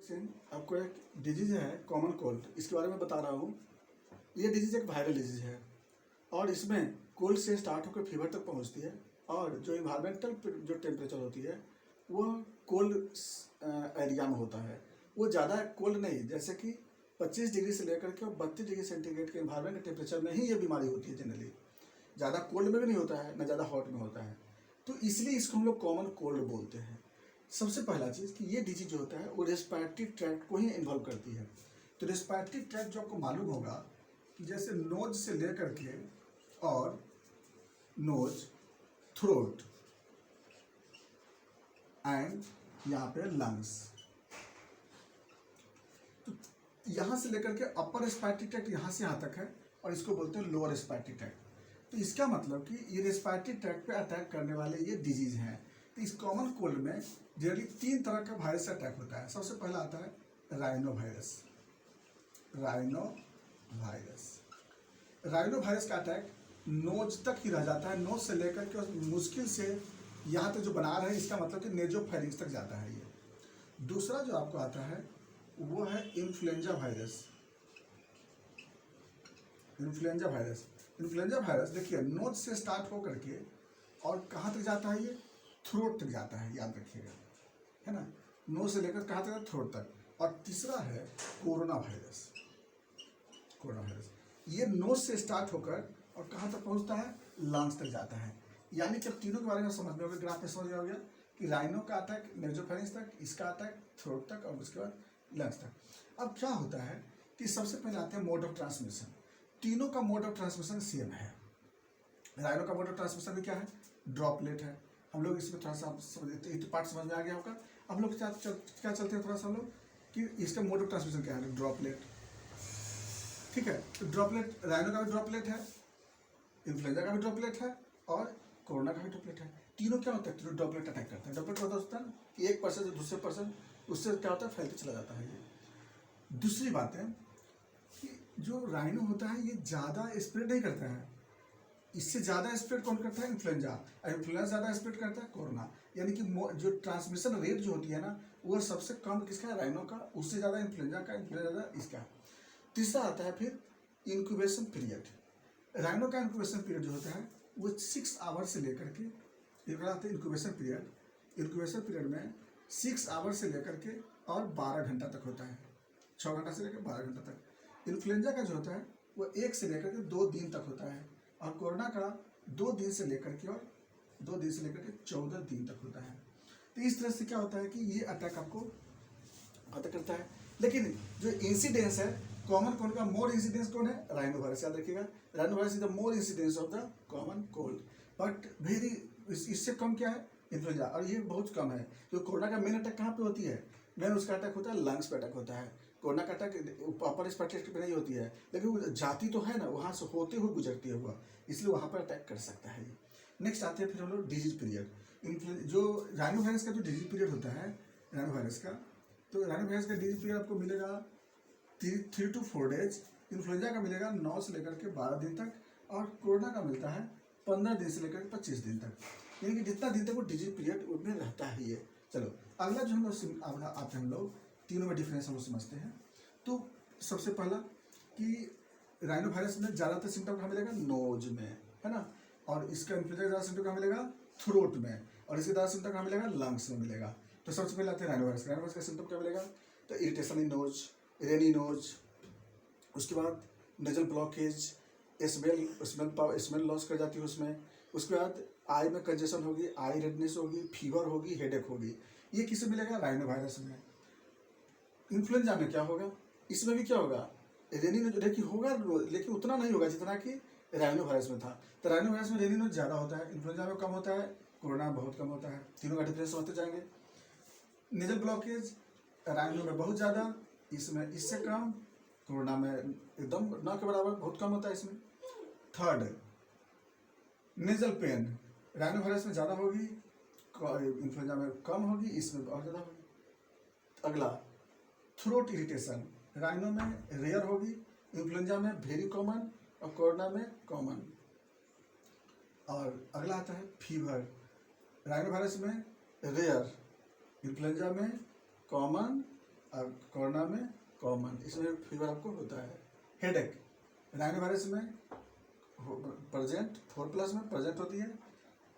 सिंह आपको एक डिजीज है कॉमन कोल्ड, इसके बारे में बता रहा हूँ। ये डिजीज एक वायरल डिजीज है और इसमें कोल्ड से स्टार्ट होकर फीवर तक पहुँचती है और जो इन्वायरमेंटल जो टेम्परेचर होती है वो कोल्ड एरिया में होता है। वो ज़्यादा कोल्ड नहीं, जैसे कि 25 डिग्री से लेकर के 32 डिग्री सेंटीग्रेड के इन्वायरमेंट के टेम्परेचर में ही ये बीमारी होती है जनरली। ज़्यादा कोल्ड में भी नहीं होता है, ना ज़्यादा हॉट में होता है, तो इसलिए इसको हम लोग कॉमन कोल्ड बोलते हैं। सबसे पहला चीज़ कि ये डिजीज जो होता है वो रेस्पिरेटरी ट्रैक्ट को ही इन्वॉल्व करती है। तो रेस्पिरेटरी ट्रैक्ट जो आपको मालूम होगा कि जैसे नोज से लेकर के और नोज, थ्रोट एंड यहाँ पे लंग्स, तो यहाँ से लेकर के अपर रेस्पिरेटरी ट्रैक्ट यहाँ से यहाँ तक है और इसको बोलते हैं लोअर रेस्पिरेटरी ट्रैक्ट। तो इसका मतलब कि ये रेस्पिरेटरी ट्रैक्ट पे अटैक करने वाले ये डिजीज हैं। तो इस कॉमन कोल्ड में जनरली 3 तरह का वायरस अटैक होता है। सबसे पहला आता है राइनो वायरस। राइनो वायरस का अटैक नोज तक ही रह जाता है, नोज से लेकर के मुश्किल से यहाँ तक जो बना रहे हैं, इसका मतलब कि नेजोफेरिंक्स तक जाता है ये। दूसरा जो आपको आता है वो है इन्फ्लुएंजा वायरस। इन्फ्लुएंजा वायरस देखिए नोज से स्टार्ट होकर के और कहाँ तक जाता है, ये थ्रोट तक जाता है, याद रखिएगा, है ना। नोज से लेकर कहाँ तक, थ्रोट तक। और तीसरा है कोरोना वायरस। ये नोज से स्टार्ट होकर और कहाँ तक पहुँचता है, लंग्स तक जाता है। यानी कि तीनों के बारे में समझ में हो गया, ग्राफ में समझ में हो गया कि राइनो का अटैक नेजोफेरिंक्स तक, इसका अटैक थ्रोट तक और उसके बाद लंग्स तक। अब क्या होता है कि सबसे पहले आते हैं मोड ऑफ ट्रांसमिशन। तीनों का मोड ऑफ ट्रांसमिशन सेम है। राइनो का मोड ऑफ ट्रांसमिशन भी क्या है, ड्रॉपलेट है। हम लोग इसमें थोड़ा सा समझ पार्ट समझ में आ गया होगा। हम लोग क्या चलते हैं थोड़ा सा हम लोग कि इसका मोड ऑफ ट्रांसमिशन क्या है, ड्रॉपलेट, ठीक है। तो ड्रॉपलेट, राइनो का भी ड्रॉपलेट है, इन्फ्लुएंजा का भी ड्रॉपलेट है और कोरोना का भी ड्रॉपलेट है। तीनों क्या होता है, तीनों ड्रॉपलेट अटैक करता है। ड्रॉपलेट होता है कि एक पर्सन से दूसरे पर्सन, उससे क्या होता है, फैलते चला जाता है ये। दूसरी बात है कि जो राइनो होता है ये ज़्यादा स्प्रेड नहीं करता है, इससे ज़्यादा स्प्रेड कौन करता है, इन्फ्लुएंजा। और इन्फ्लुएंजा ज़्यादा स्प्रेड करता है कोरोना। यानी कि जो ट्रांसमिशन रेट जो होती है ना, वो सबसे कम किसका है, राइनो का, उससे ज़्यादा इन्फ्लुएंजा का, इन्फ्लुएंजा ज़्यादा इसका। तीसरा आता है फिर इंक्यूबेशन पीरियड। राइनो का इंक्यूबेशन पीरियड जो होता है वो 6 आवर से लेकर के, आते हैं इंक्यूबेशन पीरियड में 6 आवर से लेकर के और 12 घंटा तक होता है, 6 घंटा से लेकर 12 घंटा तक। इन्फ्लुएंजा का जो होता है वो 1 से लेकर के 2 दिन तक होता है और कोरोना का 2 दिन से लेकर के 14 दिन तक होता है। तो इस तरह से क्या होता है कि ये अटैक आपको अटैक करता है। लेकिन जो इंसिडेंस है कॉमन कोल्ड का, मोर इंसिडेंस कौन है, राइनो वायरस, याद रखिएगा। Rhino virus is the more incidence of the common cold, but very इससे कम क्या है, इन्फ्लुएंजा, और ये बहुत कम है। जो कोरोना का मेन अटैक कहाँ पे होती है, मेन उसका अटैक होता है लंग्स पे अटैक होता है। कोरोना का अटैक अपर रेस्पिरेटरी पे नहीं होती है, लेकिन वो जाती तो है ना, वहाँ से होते हुए गुजरती है हुआ, इसलिए वहाँ पर अटैक कर सकता है ये। नेक्स्ट आते हैं फिर हम लोग डिजीज पीरियड। जो राइनो वायरस का जो डिजीज पीरियड होता है राइनो वायरस का, तो राइनो वायरस का डिजीज पीरियड आपको मिलेगा 3 to 4 डेज। इन्फ्लुएंजा का मिलेगा 9 से लेकर के 12 दिन तक और कोरोना का मिलता है 15 दिन से लेकर 25 दिन तक। यानी कि जितना दिन तक वो डिजीज पीरियड उनमें रहता है ये। चलो अगला जो हम लोग आते हैं, हम लोग तीनों में डिफरेंस हम लोग समझते हैं। तो सबसे पहला कि राइनो वायरस में ज़्यादातर सिम्टम कहाँ मिलेगा, नोज में, है ना। और इसका इन्फ्लुएंजा का ज़्यादा सिम्टम कहाँ मिलेगा, थ्रोट में, और इसके ज़्यादा सिम्टम कहाँ मिलेगा, लंग्स में मिलेगा। तो सबसे पहले आते हैं राइनो वायरस का सिम्टम क्या मिलेगा, तो irritation in nose, rainy nose, उसके बाद नेजल ब्लॉकेज, स्मेल लॉस कर जाती है उसमें। उसके बाद आई में कंजेशन होगी, आई रेडनेस होगी, फीवर होगी, हेडेक होगी। ये किसे मिलेगा, राइनो वायरस में। इन्फ्लुएंजा में क्या होगा, इसमें भी क्या होगा, रेनी नोज देखिए होगा, लेकिन उतना नहीं होगा जितना कि राइनो वायरस में था। तो राइनो वायरस में रेनी नोज ज़्यादा होता है, इन्फ्लुएंजा में कम होता है, कोरोना में बहुत कम होता है। तीनों का डिफरेंस होते जाएंगे। नेजल ब्लॉकेज राइनो में बहुत ज़्यादा, इसमें इससे कम, कोरोना में एकदम न के बराबर, बहुत कम होता है इसमें। Third, nasal pain rhinovirus में ज़्यादा होगी, इन्फ्लुएंजा में कम होगी, इसमें बहुत ज़्यादा होगी। अगला थ्रोट इरिटेशन राइनो में रेयर होगी, इन्फ्लुएंजा में वेरी कॉमन और कोरोना में कॉमन। और अगला आता है फीवर, राइनो वायरस में रेयर, इन्फ्लुएंजा में कॉमन और कोरोना में कॉमन, इसमें फीवर आपको होता है। हेडेक राइनो वायरस में प्रेजेंट 4+ में प्रेजेंट होती है,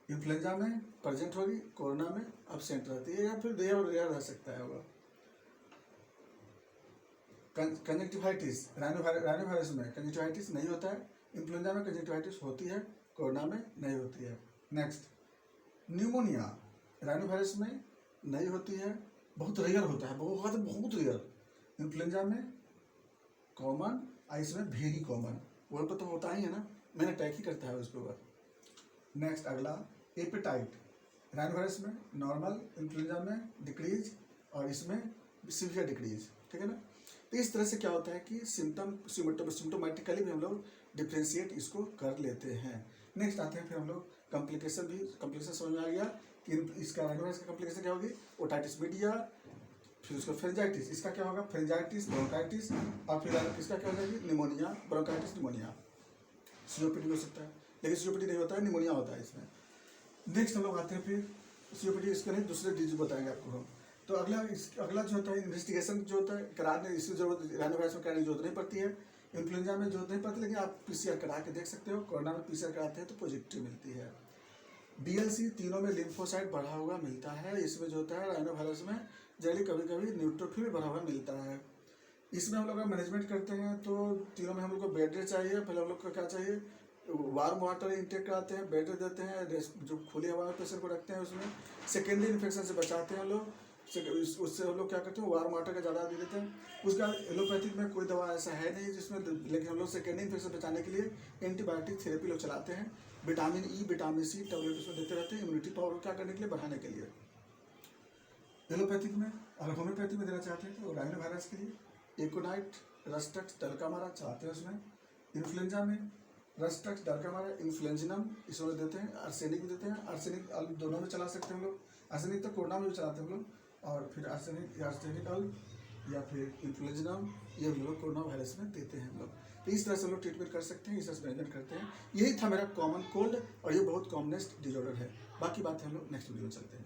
इन्फ्लुएंजा में प्रेजेंट होगी, कोरोना में अब्सेंट रहती है या फिर रेयर रह सकता है वो। कंजक्टिवाइटिस राइनो वायरस में कंजक्टिवाइटिस नहीं होता है, इन्फ्लुएंजा में कंजक्टिवाइटिस होती है, कोरोना में नहीं होती है। नेक्स्ट न्यूमोनिया राइनो वायरस में नहीं होती है, बहुत रेयर होता है, बहुत रेयर। इन्फ्लुएंजा में कॉमन और इसमें वेरी कॉमन, वो तो होता ही है ना, मैंने अटैक ही करता है उसके ऊपर। नेक्स्ट अगला एपेटाइट राइनो वायरस में नॉर्मल, इन्फ्लुएंजा में डिक्रीज और इसमें सीवियर डिक्रीज, ठीक है ना। तो इस तरह से क्या होता है कि सिम्टोमेटिकली भी हम लोग डिफ्रेंशिएट इसको कर लेते हैं। नेक्स्ट आते हैं फिर हम लोग कॉम्प्लिकेशन समझ में आ गया कि इसका राइनो वायरस का कॉम्प्लिकेशन क्या होगी, ओटाइटिस मीडिया, फिर उसका फ्रेंजाइटिस, इसका क्या होगा फ्रेंजाइटिस, ब्रोंकाइटिस, और फिर इसका क्या हो जाएगी निमोनिया, ब्रोंकाइटिस निमोनिया। सीओपीडी हो सकता है, लेकिन सीओपीडी नहीं होता है, निमोनिया होता है इसमें। नेक्स्ट हम लोग आते हैं फिर सीओपीडी, इसके नहीं दूसरे डिजीज बताएंगे आपको हम। तो अगला जो होता है इन्वेस्टिगेशन जो होता है कराने, इसकी जरूरत राइनो वायरस में कराने की जरूरत नहीं पड़ती है, इन्फ्लुएंजा में जरूरत नहीं पड़ती, लेकिन आप पीसीआर करा के देख सकते हो। कोरोना में पीसीआर कराते हैं तो पॉजिटिव मिलती है। बीएलसी तीनों में लिम्फोसाइट बढ़ा हुआ मिलता है। इसमें जो होता है राइनो वायरस में जनरली कभी कभी न्यूट्रोफिल भी बढ़ा हुआ मिलता है। इसमें हम लोग मैनेजमेंट करते हैं तो तीनों में हम लोग को बेड रेस्ट चाहिए। पहले हम लोग को क्या चाहिए, वार्म वाटर इंटेक कराते हैं, बेड रेस्ट देते हैं, जो खुली हवा में पेशेंट को रखते हैं उसमें सेकेंडरी इन्फेक्शन से बचाते हैं हम लोग। उससे हम लोग क्या करते हैं, वार्म वाटर का ज़्यादा दे देते हैं। उसका एलोपैथिक में कोई दवा ऐसा है नहीं जिसमें, लेकिन हम लोग सेकेंडरी इन्फेक्शन बचाने के लिए एंटीबायोटिक थेरेपी लोग चलाते हैं। Vitamin E, vitamin C tablet उसमें देते रहते हैं इम्यूनिटी पावर क्या करने के लिए, बढ़ाने के लिए। एलोपैथिक में और होम्योपैथिक में देना चाहते हैं तो राइनो वायरस के लिए एकोनाइट, रस्टक्स, डल्कामारा चलाते हैं उसमें। इन्फ्लुएंजा में रस्टक्स, डल्कामारा, इन्फ्लुएंजिनम इसमें देते हैं। आर्सेनिक भी देते हैं, आर्सेनिक दोनों में चला सकते हैं हम लोग। आर्सेनिक तो कोरोना में भी चलाते हैं हम लोग, और फिर आर्सेनिक या फिर इन्फ्लुएंजिनम ये हम लोग कोरोना वायरस में देते हैं हम लोग। तो इस तरह से हम लोग ट्रीटमेंट कर सकते हैं, इस तरह से मैनेजमेंट करते हैं। यही था मेरा कॉमन कोल्ड, और ये बहुत कॉमनेस्ट डिजॉर्डर है। बाकी बात हम लोग नेक्स्ट वीडियो में चलते हैं।